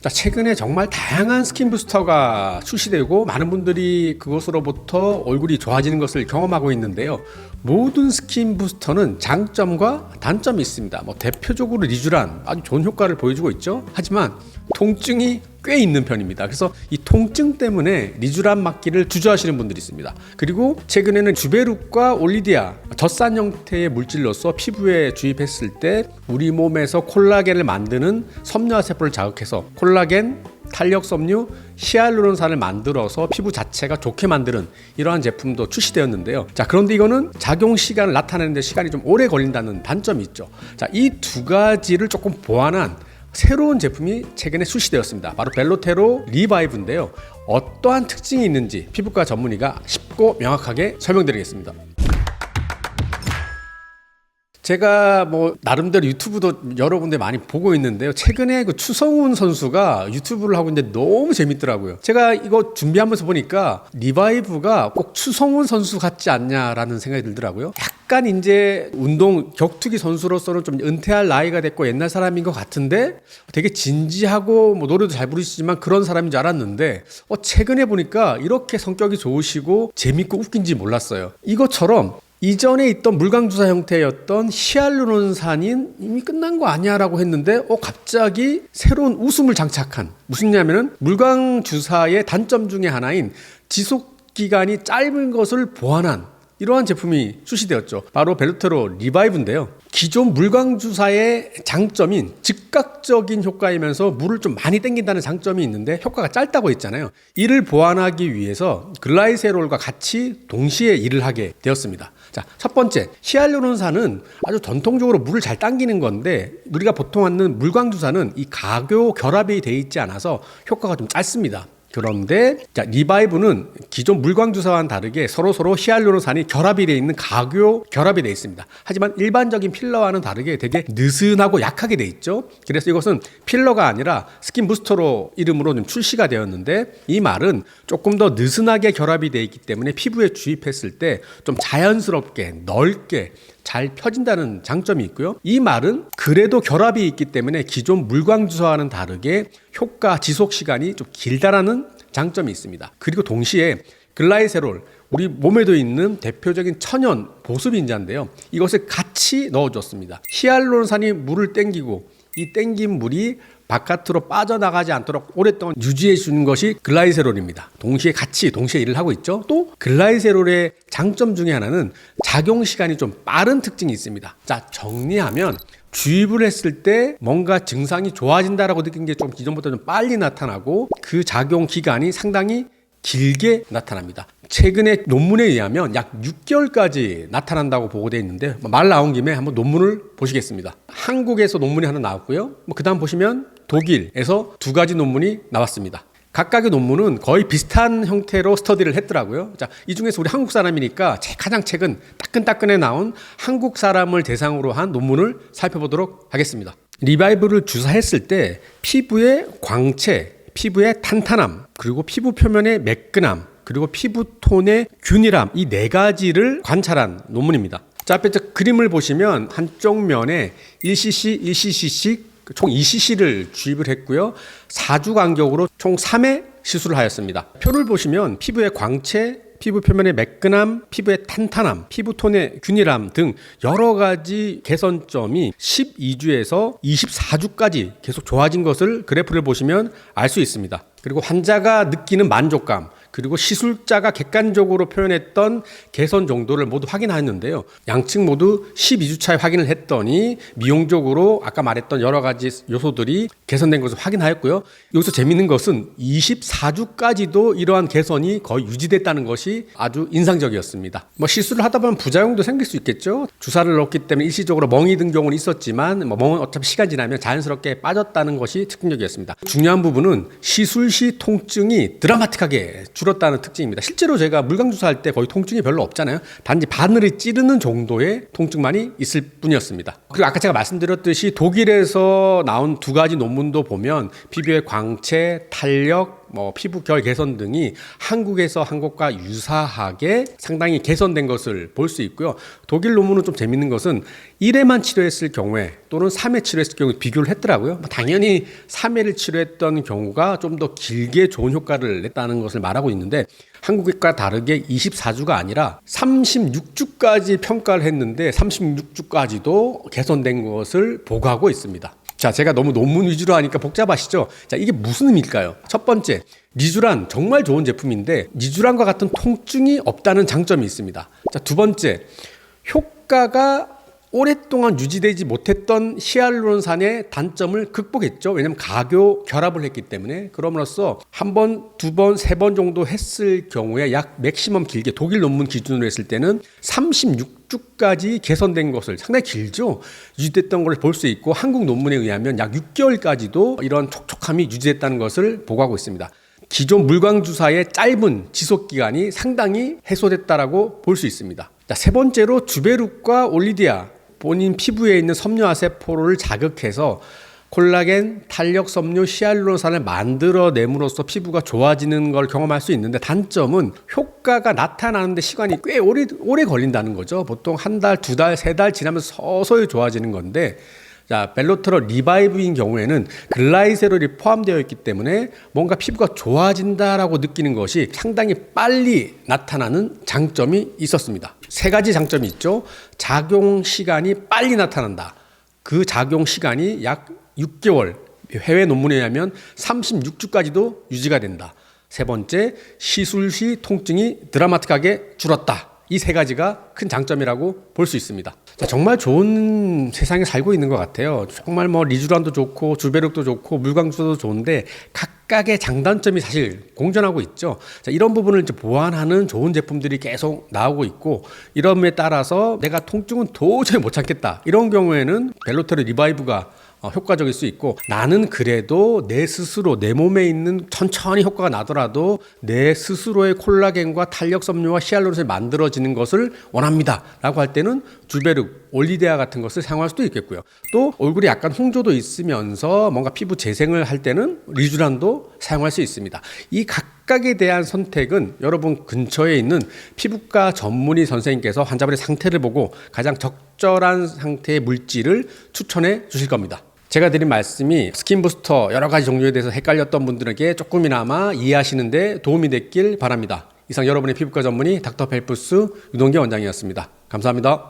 자, 최근에 정말 다양한 스킨 부스터가 출시되고 많은 분들이 그것으로부터 얼굴이 좋아지는 것을 경험하고 있는데요. 모든 스킨 부스터는 장점과 단점이 있습니다. 대표적으로 리쥬란 아주 좋은 효과를 보여주고 있죠. 하지만 통증이 꽤 있는 편입니다. 그래서 이 통증 때문에 리쥬란 맞기를 주저하시는 분들이 있습니다. 그리고 최근에는 주베룩과 올리디아 젖산 형태의 물질로서 피부에 주입했을 때 우리 몸에서 콜라겐을 만드는 섬유화 세포를 자극해서 콜라겐, 탄력 섬유, 히알루론산을 만들어서 피부 자체가 좋게 만드는 이러한 제품도 출시되었는데요. 자, 그런데 이거는 작용 시간을 나타내는데 시간이 좀 오래 걸린다는 단점이 있죠. 자, 이 두 가지를 조금 보완한 새로운 제품이 최근에 출시되었습니다. 바로 벨로테로 리바이브인데요. 어떠한 특징이 있는지 피부과 전문의가 쉽고 명확하게 설명드리겠습니다. 제가 나름대로 유튜브도 여러 군데 많이 보고 있는데요. 최근에 그 추성훈 선수가 유튜브를 하고 있는데 너무 재밌더라고요. 제가 이거 준비하면서 보니까 리바이브가 꼭 추성훈 선수 같지 않냐라는 생각이 들더라고요. 약간 이제 운동 격투기 선수로서는 좀 은퇴할 나이가 됐고 옛날 사람인 것 같은데 되게 진지하고 노래도 잘 부르시지만 그런 사람인 줄 알았는데 최근에 보니까 이렇게 성격이 좋으시고 재밌고 웃긴지 몰랐어요. 이것처럼 이전에 있던 물광주사 형태였던 히알루론산인 이미 끝난 거 아니야 라고 했는데 갑자기 새로운 웃음을 장착한, 무슨냐면은 물광주사의 단점 중에 하나인 지속기간이 짧은 것을 보완한 이러한 제품이 출시되었죠. 바로 벨로테로 리바이브인데요. 기존 물광주사의 장점인 즉각적인 효과이면서 물을 좀 많이 땡긴다는 장점이 있는데 효과가 짧다고 했잖아요. 이를 보완하기 위해서 글라이세롤과 같이 동시에 일을 하게 되었습니다. 자, 첫 번째, 히알루론산은 아주 전통적으로 물을 잘 당기는 건데 우리가 보통 하는 물광주사는 이 가교 결합이 되어 있지 않아서 효과가 좀 짧습니다. 그런데 리바이브는 기존 물광주사와는 다르게 서로 히알루론산이 결합이 되어 있는 가교 결합이 되어 있습니다. 하지만 일반적인 필러와는 다르게 되게 느슨하고 약하게 되어 있죠. 그래서 이것은 필러가 아니라 스킨 부스터로 이름으로 좀 출시가 되었는데 이 말은 조금 더 느슨하게 결합이 되어 있기 때문에 피부에 주입했을 때 좀 자연스럽게 넓게 잘 펴진다는 장점이 있고요. 이 말은 그래도 결합이 있기 때문에 기존 물광주사와는 다르게 효과 지속 시간이 좀 길다라는 장점이 있습니다. 그리고 동시에 글라이세롤, 우리 몸에도 있는 대표적인 천연 보습인자인데요. 이것을 같이 넣어줬습니다. 히알루론산이 물을 땡기고 이 땡긴 물이 바깥으로 빠져나가지 않도록 오랫동안 유지해 주는 것이 글라이세롤입니다. 동시에 일을 하고 있죠. 또 글라이세롤의 장점 중에 하나는 작용 시간이 좀 빠른 특징이 있습니다. 자, 정리하면 주입을 했을 때 뭔가 증상이 좋아진다라고 느낀 게 좀 기존보다 좀 빨리 나타나고 그 작용 기간이 상당히 길게 나타납니다. 최근에 논문에 의하면 약 6개월까지 나타난다고 보고되어 있는데 말 나온 김에 한번 논문을 보시겠습니다. 한국에서 논문이 하나 나왔고요. 그 다음 보시면 독일에서 두 가지 논문이 나왔습니다. 각각의 논문은 거의 비슷한 형태로 스터디를 했더라고요. 자, 이 중에서 우리 한국 사람이니까 가장 최근 따끈따끈에 나온 한국 사람을 대상으로 한 논문을 살펴보도록 하겠습니다. 리바이브를 주사했을 때 피부의 광채, 피부의 탄탄함, 그리고 피부 표면의 매끈함, 그리고 피부톤의 균일함, 이 네 가지를 관찰한 논문입니다. 자, 앞에 그림을 보시면 한쪽 면에 1cc, 1cc씩 총 2cc를 주입을 했고요. 4주 간격으로 총 3회 시술을 하였습니다. 표를 보시면 피부의 광채, 피부 표면의 매끈함, 피부의 탄탄함, 피부톤의 균일함 등 여러 가지 개선점이 12주에서 24주까지 계속 좋아진 것을 그래프를 보시면 알 수 있습니다. 그리고 환자가 느끼는 만족감, 그리고 시술자가 객관적으로 표현했던 개선 정도를 모두 확인하였는데요. 양측 모두 12주 차에 확인을 했더니 미용적으로 아까 말했던 여러 가지 요소들이 개선된 것을 확인하였고요. 여기서 재미있는 것은 24주까지도 이러한 개선이 거의 유지됐다는 것이 아주 인상적이었습니다. 시술을 하다 보면 부작용도 생길 수 있겠죠. 주사를 넣었기 때문에 일시적으로 멍이 든 경우는 있었지만 멍은 어차피 시간 지나면 자연스럽게 빠졌다는 것이 특징적이었습니다. 중요한 부분은 시술 시 통증이 드라마틱하게 줄었다는 특징입니다. 실제로 제가 물광주사 할 때 거의 통증이 별로 없잖아요. 단지 바늘이 찌르는 정도의 통증만이 있을 뿐이었습니다. 그리고 아까 제가 말씀드렸듯이 독일에서 나온 두 가지 논문도 보면 피부의 광채, 탄력, 뭐 피부 결 개선 등이 한국에서 한 것과 유사하게 상당히 개선된 것을 볼 수 있고요. 독일 논문은 좀 재밌는 것은 1회만 치료했을 경우에 또는 3회 치료했을 경우에 비교를 했더라고요. 당연히 3회를 치료했던 경우가 좀 더 길게 좋은 효과를 냈다는 것을 말하고 있는데 한국과 다르게 24주가 아니라 36주까지 평가를 했는데 36주까지도 개선된 것을 보고하고 있습니다. 자, 제가 너무 논문 위주로 하니까 복잡하시죠? 자, 이게 무슨 의미일까요? 첫 번째, 리쥬란 정말 좋은 제품인데 리쥬란과 같은 통증이 없다는 장점이 있습니다. 자, 두 번째, 효과가 오랫동안 유지되지 못했던 히알루론산의 단점을 극복했죠. 왜냐하면 가교 결합을 했기 때문에. 그럼으로써 한 번, 두 번, 세 번 정도 했을 경우에 약 맥시멈 길게 독일 논문 기준으로 했을 때는 36주까지 개선된 것을 상당히 길죠. 유지됐던 걸 볼 수 있고 한국 논문에 의하면 약 6개월까지도 이런 촉촉함이 유지됐다는 것을 보고하고 있습니다. 기존 물광주사의 짧은 지속기간이 상당히 해소됐다라고 볼 수 있습니다. 자, 세 번째로 주베룩과 올리디아 본인 피부에 있는 섬유화 세포를 자극해서 콜라겐, 탄력 섬유, 히알루론산을 만들어냄으로써 피부가 좋아지는 걸 경험할 수 있는데 단점은 효과가 나타나는데 시간이 꽤 오래 걸린다는 거죠. 보통 한 달, 두 달, 세 달 지나면서 서서히 좋아지는 건데 자, 벨로트로 리바이브인 경우에는 글라이세롤이 포함되어 있기 때문에 뭔가 피부가 좋아진다라고 느끼는 것이 상당히 빨리 나타나는 장점이 있었습니다. 세 가지 장점이 있죠. 작용 시간이 빨리 나타난다. 그 작용 시간이 약 6개월, 해외 논문에 의하면 36주까지도 유지가 된다. 세 번째, 시술 시 통증이 드라마틱하게 줄었다. 이 세 가지가 큰 장점이라고 볼 수 있습니다. 자, 정말 좋은 세상에 살고 있는 것 같아요. 정말 뭐 리쥬란도 좋고 주베룩도 좋고 물광주도 좋은데 각각의 장단점이 사실 공존하고 있죠. 자, 이런 부분을 이제 보완하는 좋은 제품들이 계속 나오고 있고 이럼에 따라서 내가 통증은 도저히 못 참겠다. 이런 경우에는 벨로테르 리바이브가 효과적일 수 있고 나는 그래도 내 스스로 내 몸에 있는 천천히 효과가 나더라도 내 스스로의 콜라겐과 탄력 섬유와 히알루론산이 만들어지는 것을 원합니다 라고 할 때는 주베룩, 올리데아 같은 것을 사용할 수도 있겠고요. 또 얼굴에 약간 홍조도 있으면서 뭔가 피부 재생을 할 때는 리쥬란도 사용할 수 있습니다. 이 각각에 대한 선택은 여러분 근처에 있는 피부과 전문의 선생님께서 환자분의 상태를 보고 가장 적절한 상태의 물질을 추천해 주실 겁니다. 제가 드린 말씀이 스킨 부스터 여러 가지 종류에 대해서 헷갈렸던 분들에게 조금이나마 이해하시는 데 도움이 됐길 바랍니다. 이상 여러분의 피부과 전문의 닥터 펠프스 유동기 원장이었습니다. 감사합니다.